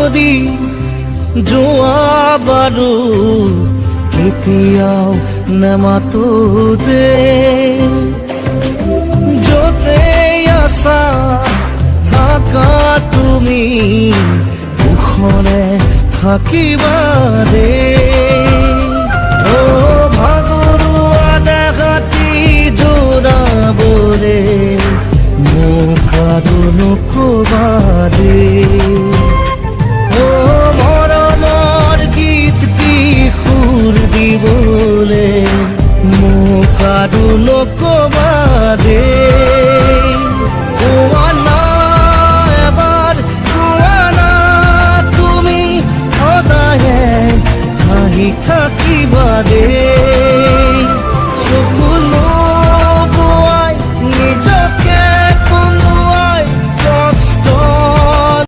যদি যোৱা বাৰু কেতিয়াও নেমাতো দে য'তে আছা থাকা তুমি মুখৰে থাকিবা দে ও ভাগৰুৱা দেহাতি জোৰাবৰে মোক আৰু নকবা দে ও মৰমৰ গীতটি সুৰ দিবলে মোক আৰু নকবা দে কোৱা না এবাৰ কোৱা না তুমি সদায়ে হাঁহি থাকিবা দে